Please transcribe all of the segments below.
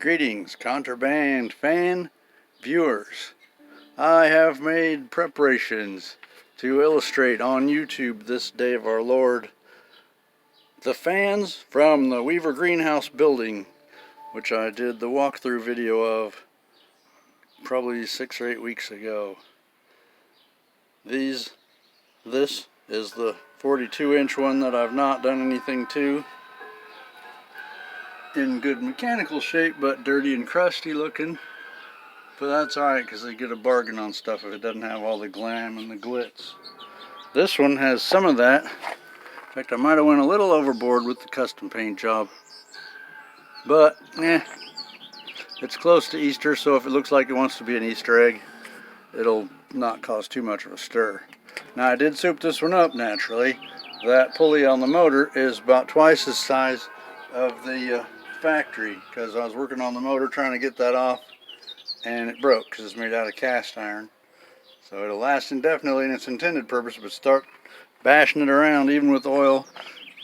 Greetings, contraband fan viewers. I have made preparations to illustrate on YouTube this day of our Lord the fans from the Weaver Greenhouse building, which I did the walkthrough video of probably 6 or 8 weeks ago. This is the 42-inch one that I've not done anything to. In good mechanical shape, but dirty and crusty looking. But that's alright, because they get a bargain on stuff if it doesn't have all the glam and the glitz. This one has some of that. In fact, I might have went a little overboard with the custom paint job. But, it's close to Easter, so if it looks like it wants to be an Easter egg, it'll not cause too much of a stir. Now, I did soup this one up naturally. That pulley on the motor is about twice the size of the factory, because I was working on the motor trying to get that off, and it broke because it's made out of cast iron. So it'll last indefinitely in its intended purpose, but start bashing it around even with oil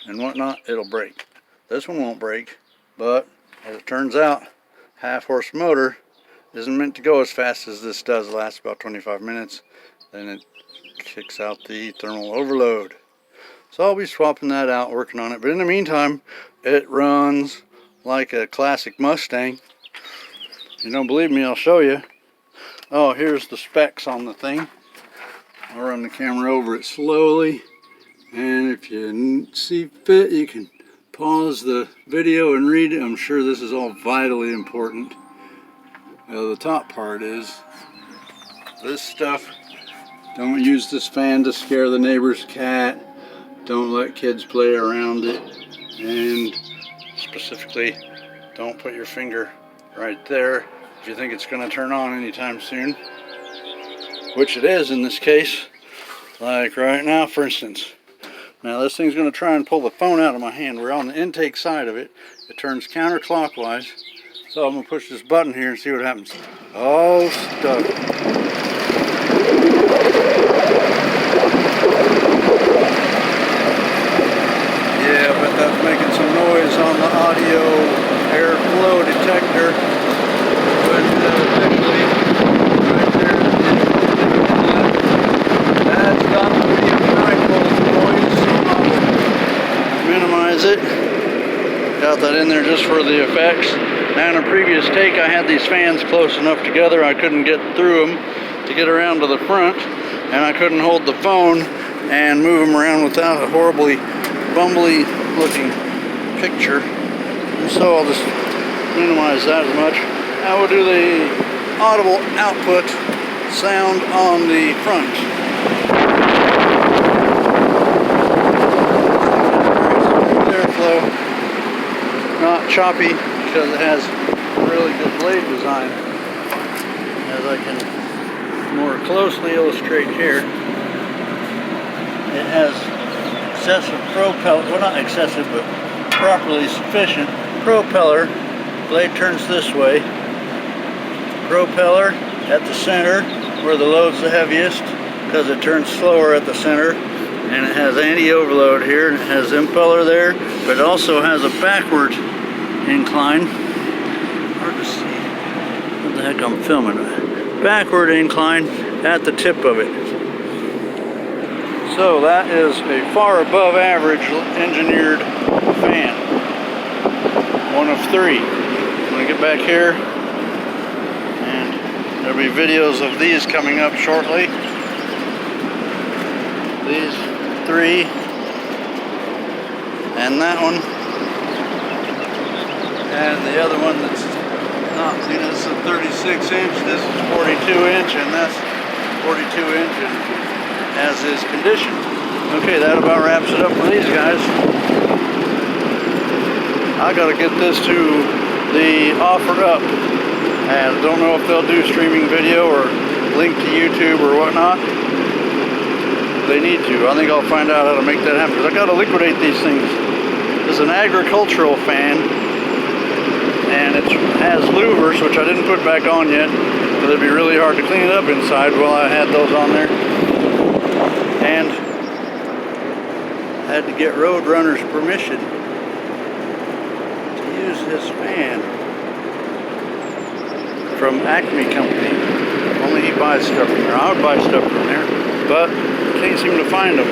and whatnot, it'll break. This one won't break, but as it turns out, half-horse motor isn't meant to go as fast as this does. It lasts about 25 minutes, then it kicks out the thermal overload. So I'll be swapping that out, working on it. But in the meantime, it runs like a classic Mustang. If you don't believe me, I'll show you. Oh, here's the specs on the thing. I'll run the camera over it slowly. And if you see fit, you can pause the video and read it. I'm sure this is all vitally important. The top part is this stuff. Don't use this fan to scare the neighbor's cat. Don't let kids play around it. And specifically, don't put your finger right there if you think it's going to turn on anytime soon, which it is in this case, like right now, for instance. Now this thing's going to try and pull the phone out of my hand. We're on the intake side of it. It turns counterclockwise, so I'm going to push this button here and see what happens. Oh, stuck. Yeah, but that's making some noise on the audio airflow detector. But eventually, right there, that's got the video rifle noise, so I'll minimize it. Got that in there just for the effects. Now in a previous take, I had these fans close enough together I couldn't get through them to get around to the front, and I couldn't hold the phone and move them around without a horribly bumbly looking picture, and so I'll just minimize that as much. Now we'll do the audible output sound on the front. Airflow, not choppy because it has a really good blade design, as I can more closely illustrate here. It has excessive propeller, well, not excessive, but properly sufficient propeller. Blade turns this way. Propeller at the center where the load's the heaviest, because it turns slower at the center. And it has anti-overload here, and it has impeller there, but it also has a backward incline. Hard to see what the heck I'm filming. Backward incline at the tip of it. So that is a far above average engineered fan. One of 3. I'm going to get back here, and there'll be videos of these coming up shortly. These 3, and that one, and the other one that's not, this is a 36-inch, this is 42-inch, and that's 42-inch, and as is condition. Okay, that about wraps it up for these guys. I gotta get this to the offer up, and don't know if they'll do streaming video or link to YouTube or whatnot. They need to. I think I'll find out how to make that happen, because I gotta liquidate these things. This is an agricultural fan, and it has louvers, which I didn't put back on yet, but it'd be really hard to clean it up inside while I had those on there. And I had to get Roadrunner's permission to use this fan. from Acme Company. Only he buys stuff from there. I would buy stuff from there, but can't seem to find them.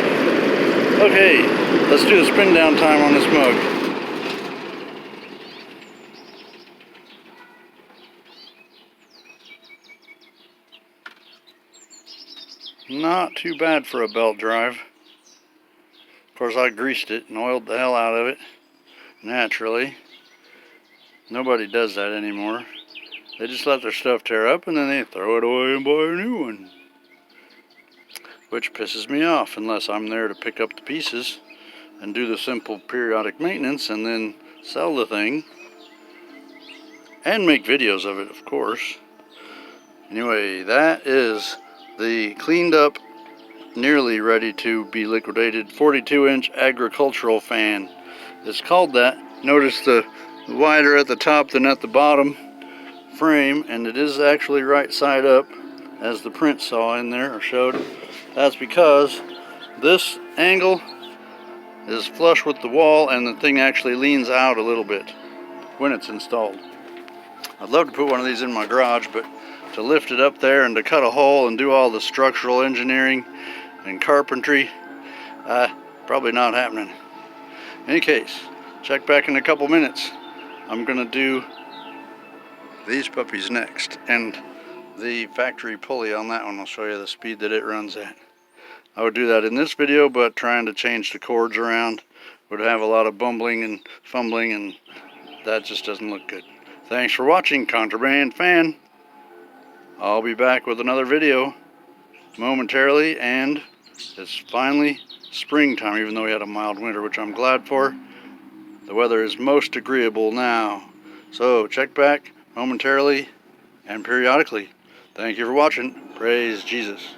Okay, let's do the spin down time on this mug. Not too bad for a belt drive. Of course, I greased it and oiled the hell out of it, naturally. Nobody does that anymore. They just let their stuff tear up and then they throw it away and buy a new one. Which pisses me off, unless I'm there to pick up the pieces and do the simple periodic maintenance and then sell the thing. And make videos of it, of course. Anyway, that is the cleaned up, nearly ready to be liquidated 42-inch agricultural fan. It's called that. Notice the wider at the top than at the bottom frame, and it is actually right side up, as the print saw in there or showed. That's because this angle is flush with the wall and the thing actually leans out a little bit when it's installed. I'd love to put one of these in my garage, but to lift it up there and to cut a hole and do all the structural engineering and carpentry, probably not happening. In any case, check back in a couple minutes. I'm gonna do these puppies next, and the factory pulley on that one, I'll show you the speed that it runs at. I would do that in this video, but trying to change the cords around would have a lot of bumbling and fumbling, and that just doesn't look good. Thanks for watching, Contraband Fan. I'll be back with another video momentarily, and it's finally springtime, even though we had a mild winter, which I'm glad for. The weather is most agreeable now. So check back momentarily and periodically. Thank you for watching. Praise Jesus.